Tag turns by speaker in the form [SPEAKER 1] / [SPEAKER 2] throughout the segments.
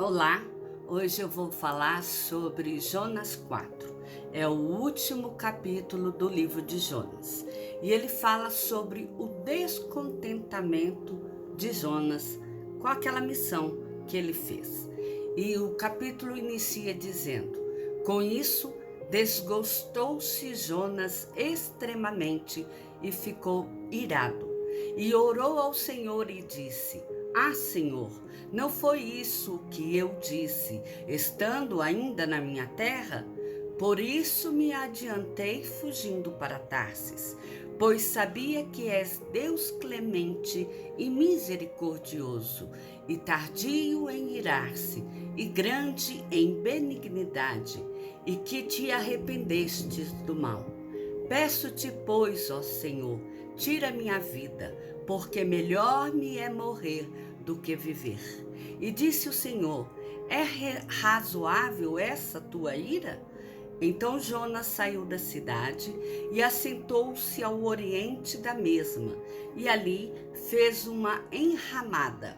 [SPEAKER 1] Olá, hoje eu vou falar sobre Jonas 4. É o último capítulo do livro de Jonas. E ele fala sobre o descontentamento de Jonas com aquela missão que ele fez. E o capítulo inicia dizendo: com isso, desgostou-se Jonas extremamente e ficou irado. E orou ao Senhor e disse: Ah, Senhor, não foi isso o que eu disse, estando ainda na minha terra? Por isso me adiantei fugindo para Tarsis, pois sabia que és Deus clemente e misericordioso, e tardio em irar-se, e grande em benignidade, e que te arrependestes do mal. Peço-te, pois, ó Senhor, tira minha vida, porque melhor me é morrer do que viver. E disse o Senhor: é razoável essa tua ira? Então Jonas saiu da cidade e assentou-se ao oriente da mesma, e ali fez uma enramada,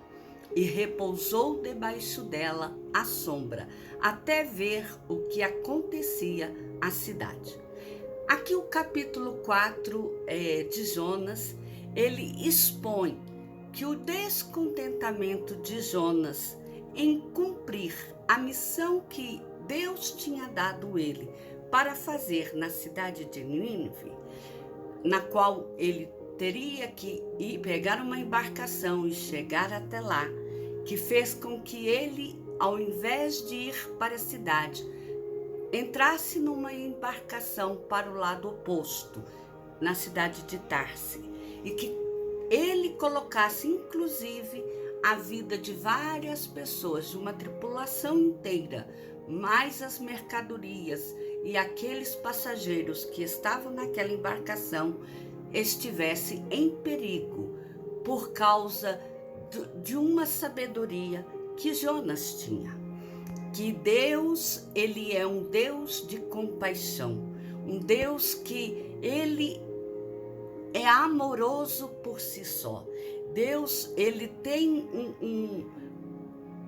[SPEAKER 1] e repousou debaixo dela à sombra, até ver o que acontecia à cidade. Aqui o capítulo 4 de Jonas, ele expõe que o descontentamento de Jonas em cumprir a missão que Deus tinha dado ele para fazer na cidade de Nínive, na qual ele teria que ir pegar uma embarcação e chegar até lá, que fez com que ele, ao invés de ir para a cidade, entrasse numa embarcação para o lado oposto, na cidade de Tarsis, e que ele colocasse, inclusive, a vida de várias pessoas, de uma tripulação inteira, mais as mercadorias e aqueles passageiros que estavam naquela embarcação, estivesse em perigo por causa de uma sabedoria que Jonas tinha. Que Deus, ele é um Deus de compaixão, um Deus que ele é amoroso por si só. Deus, ele tem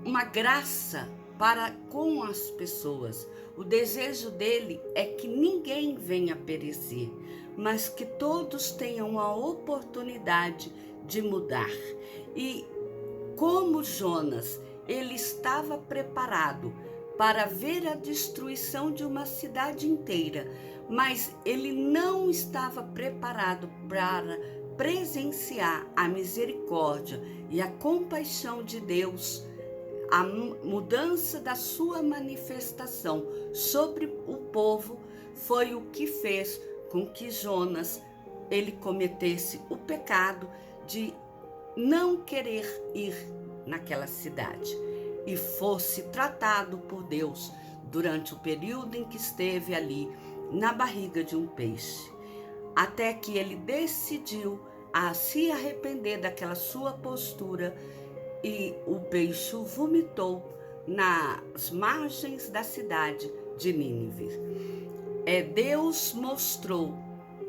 [SPEAKER 1] uma graça para com as pessoas. O desejo dele é que ninguém venha perecer, mas que todos tenham a oportunidade de mudar. E como Jonas, ele estava preparado para ver a destruição de uma cidade inteira, mas ele não estava preparado para presenciar a misericórdia e a compaixão de Deus, a mudança da sua manifestação sobre o povo, foi o que fez com que Jonas ele cometesse o pecado de não querer ir naquela cidade e fosse tratado por Deus durante o período em que esteve ali na barriga de um peixe, até que ele decidiu a se arrepender daquela sua postura e o peixe o vomitou nas margens da cidade de Nínive. Deus mostrou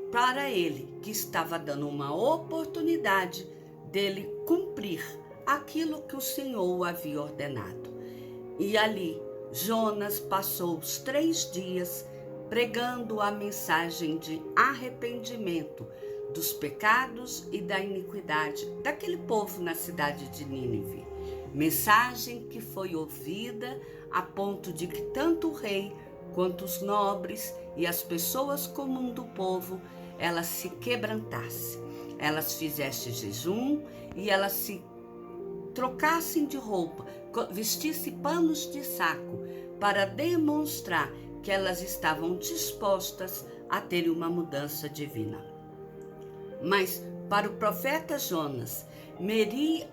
[SPEAKER 1] para ele que estava dando uma oportunidade dele cumprir aquilo que o Senhor o havia ordenado. E ali Jonas passou os 3 dias pregando a mensagem de arrependimento dos pecados e da iniquidade daquele povo na cidade de Nínive. Mensagem que foi ouvida a ponto de que tanto o rei quanto os nobres e as pessoas comuns do povo, elas se quebrantassem, elas fizessem jejum e elas se trocassem de roupa, vestissem panos de saco, para demonstrar que elas estavam dispostas a ter uma mudança divina. Mas para o profeta Jonas,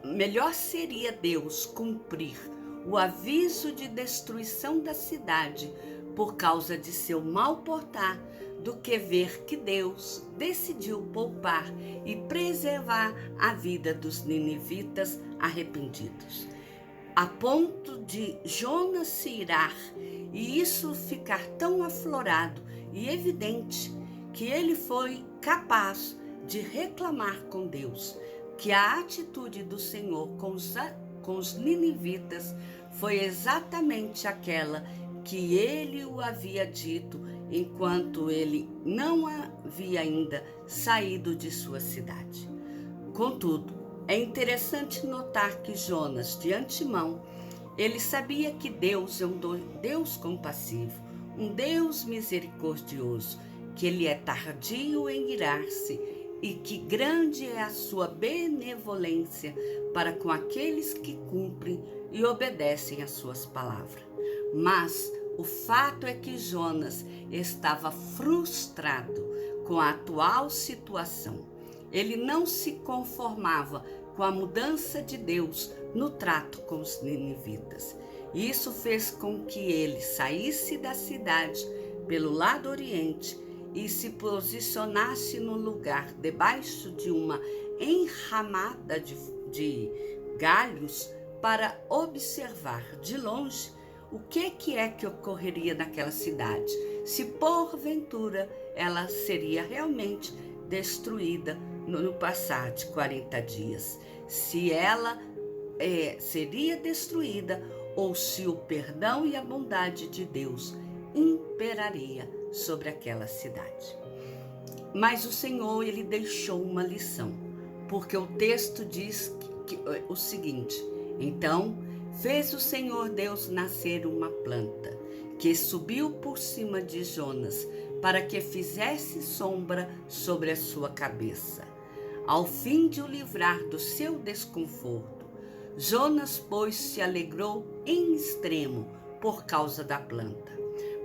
[SPEAKER 1] melhor seria Deus cumprir o aviso de destruição da cidade por causa de seu mal portar, do que ver que Deus decidiu poupar e preservar a vida dos ninivitas arrependidos. A ponto de Jonas se irar e isso ficar tão aflorado e evidente que ele foi capaz de reclamar com Deus que a atitude do Senhor com os com os ninivitas foi exatamente aquela que ele o havia dito enquanto ele não havia ainda saído de sua cidade. Contudo, é interessante notar que Jonas, de antemão, ele sabia que Deus é um Deus compassivo, um Deus misericordioso, que ele é tardio em irar-se e que grande é a sua benevolência para com aqueles que cumprem e obedecem às suas palavras. Mas o fato é que Jonas estava frustrado com a atual situação. Ele não se conformava com a mudança de Deus no trato com os ninivitas. Isso fez com que ele saísse da cidade pelo lado oriente e se posicionasse no lugar debaixo de uma enramada de galhos para observar de longe o que é que ocorreria naquela cidade, se porventura ela seria realmente destruída no passar de 40 dias, se ela seria destruída ou se o perdão e a bondade de Deus imperaria sobre aquela cidade. Mas o Senhor, ele deixou uma lição, porque o texto diz o seguinte: então fez o Senhor Deus nascer uma planta que subiu por cima de Jonas para que fizesse sombra sobre a sua cabeça, ao fim de o livrar do seu desconforto. Jonas, pois, se alegrou em extremo por causa da planta.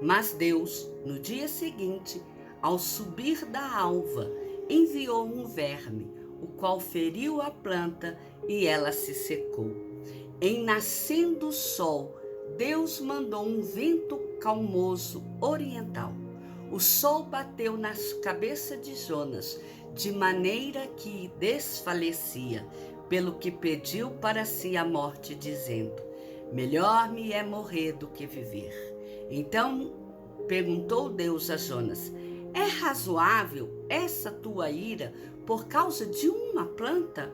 [SPEAKER 1] Mas Deus, no dia seguinte, ao subir da alva, enviou um verme, o qual feriu a planta e ela se secou. Em nascendo o sol, Deus mandou um vento calmoso oriental. O sol bateu na cabeça de Jonas, de maneira que desfalecia, pelo que pediu para si a morte, dizendo: melhor me é morrer do que viver. Então perguntou Deus a Jonas: é razoável essa tua ira por causa de uma planta?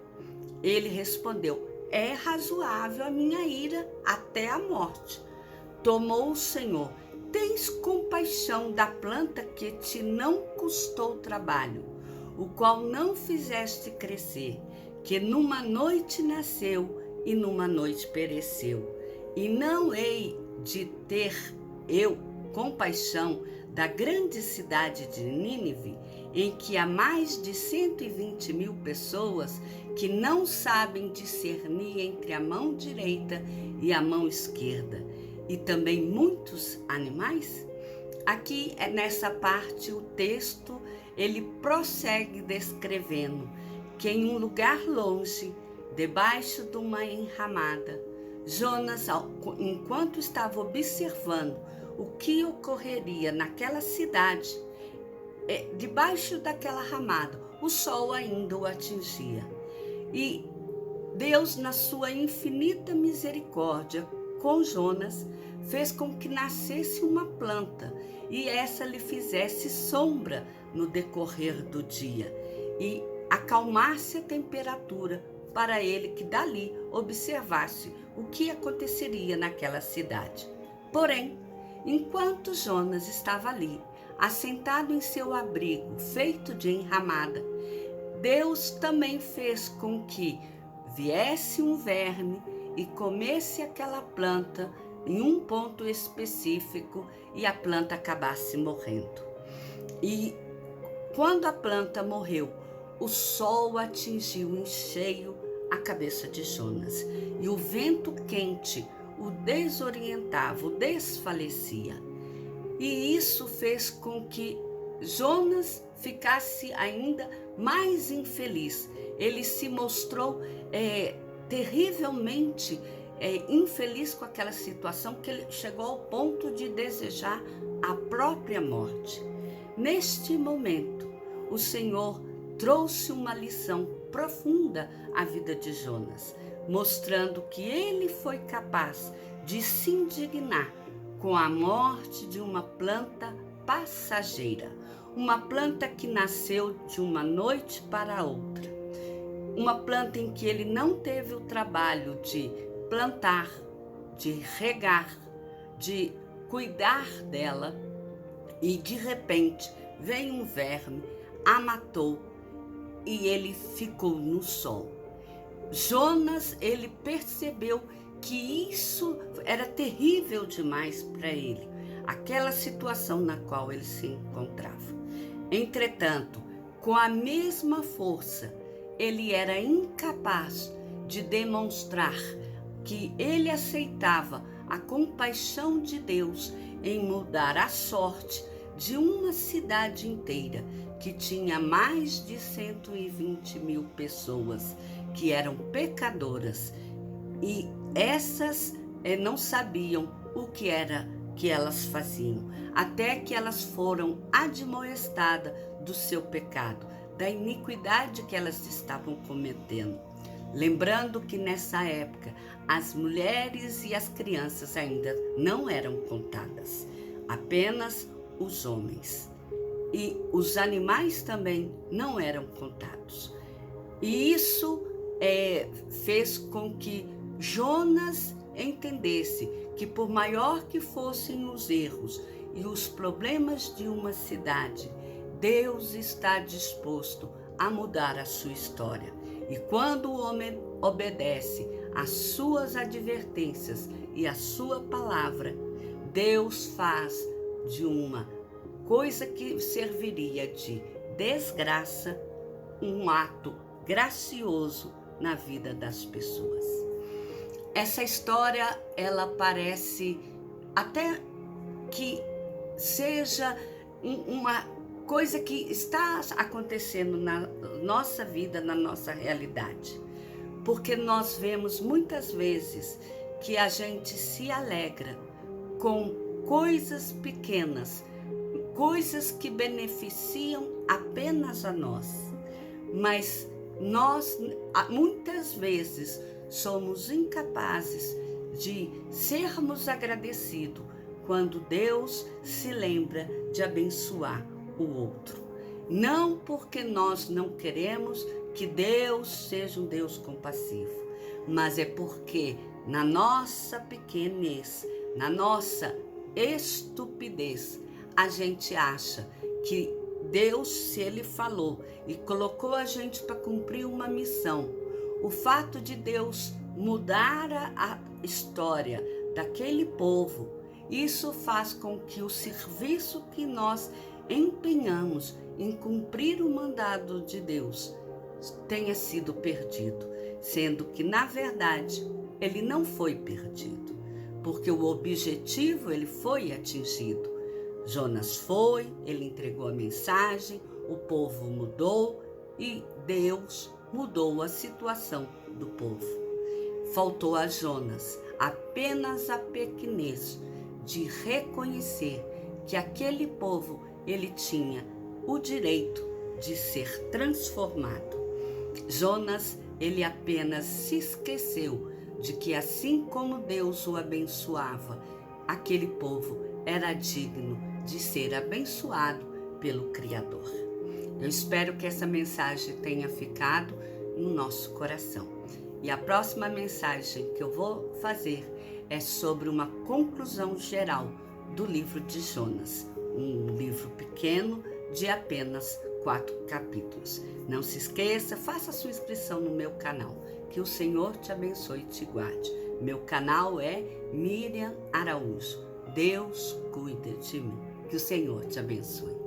[SPEAKER 1] Ele respondeu: é razoável a minha ira até a morte. Tomou o Senhor: tens compaixão da planta que te não custou trabalho, o qual não fizeste crescer, que numa noite nasceu e numa noite pereceu. E não hei de ter eu compaixão da grande cidade de Nínive, em que há mais de 120.000 pessoas que não sabem discernir entre a mão direita e a mão esquerda, e também muitos animais? Aqui, nessa parte, o texto, ele prossegue descrevendo que em um lugar longe, debaixo de uma enramada, Jonas, enquanto estava observando o que ocorreria naquela cidade, debaixo daquela ramada, o sol ainda o atingia. E Deus, na sua infinita misericórdia com Jonas, fez com que nascesse uma planta e essa lhe fizesse sombra no decorrer do dia e acalmasse a temperatura para ele que dali observasse o que aconteceria naquela cidade. Porém, enquanto Jonas estava ali, assentado em seu abrigo feito de enramada, Deus também fez com que viesse um verme e comesse aquela planta em um ponto específico e a planta acabasse morrendo. E quando a planta morreu, o sol atingiu em cheio a cabeça de Jonas e o vento quente o desorientava, o desfalecia. E isso fez com que Jonas ficasse ainda mais infeliz. Ele se mostrou terrivelmente infeliz com aquela situação, que ele chegou ao ponto de desejar a própria morte. Neste momento, o Senhor trouxe uma lição profunda à vida de Jonas, mostrando que ele foi capaz de se indignar com a morte de uma planta passageira, uma planta que nasceu de uma noite para outra, uma planta em que ele não teve o trabalho de plantar, de regar, de cuidar dela, e de repente veio um verme, a matou e ele ficou no sol. Jonas, ele percebeu que isso era terrível demais para ele, aquela situação na qual ele se encontrava. Entretanto, com a mesma força, ele era incapaz de demonstrar que ele aceitava a compaixão de Deus em mudar a sorte de uma cidade inteira que tinha mais de 120.000 pessoas que eram pecadoras, e essas não sabiam o que era que elas faziam, até que elas foram admoestadas do seu pecado, da iniquidade que elas estavam cometendo. Lembrando que nessa época as mulheres e as crianças ainda não eram contadas, apenas os homens. E os animais também não eram contados. E isso fez com que Jonas entendesse que, por maior que fossem os erros e os problemas de uma cidade, Deus está disposto a mudar a sua história. E quando o homem obedece às suas advertências e à sua palavra, Deus faz de uma coisa que serviria de desgraça um ato gracioso na vida das pessoas. Essa história, ela parece até que seja uma coisa que está acontecendo na nossa vida, na nossa realidade. Porque nós vemos muitas vezes que a gente se alegra com coisas pequenas, coisas que beneficiam apenas a nós. Mas nós, muitas vezes, somos incapazes de sermos agradecidos quando Deus se lembra de abençoar o outro. Não porque nós não queremos que Deus seja um Deus compassivo, mas é porque na nossa pequenez, na nossa estupidez, a gente acha que Deus, se Ele falou e colocou a gente para cumprir uma missão, o fato de Deus mudar a história daquele povo, isso faz com que o serviço que nós empenhamos em cumprir o mandado de Deus tenha sido perdido, sendo que, na verdade, ele não foi perdido, porque o objetivo ele foi atingido. Jonas foi, ele entregou a mensagem, o povo mudou e Deus mudou a situação do povo. Faltou a Jonas apenas a pequenez de reconhecer que aquele povo ele tinha o direito de ser transformado. Jonas, ele apenas se esqueceu de que assim como Deus o abençoava, aquele povo era digno de ser abençoado pelo Criador. Eu espero que essa mensagem tenha ficado no nosso coração. E a próxima mensagem que eu vou fazer é sobre uma conclusão geral do livro de Jonas, um livro pequeno de apenas 4 capítulos. Não se esqueça, faça sua inscrição no meu canal. Que o Senhor te abençoe e te guarde. Meu canal é Miriam Araújo. Deus cuida de mim. Que o Senhor te abençoe.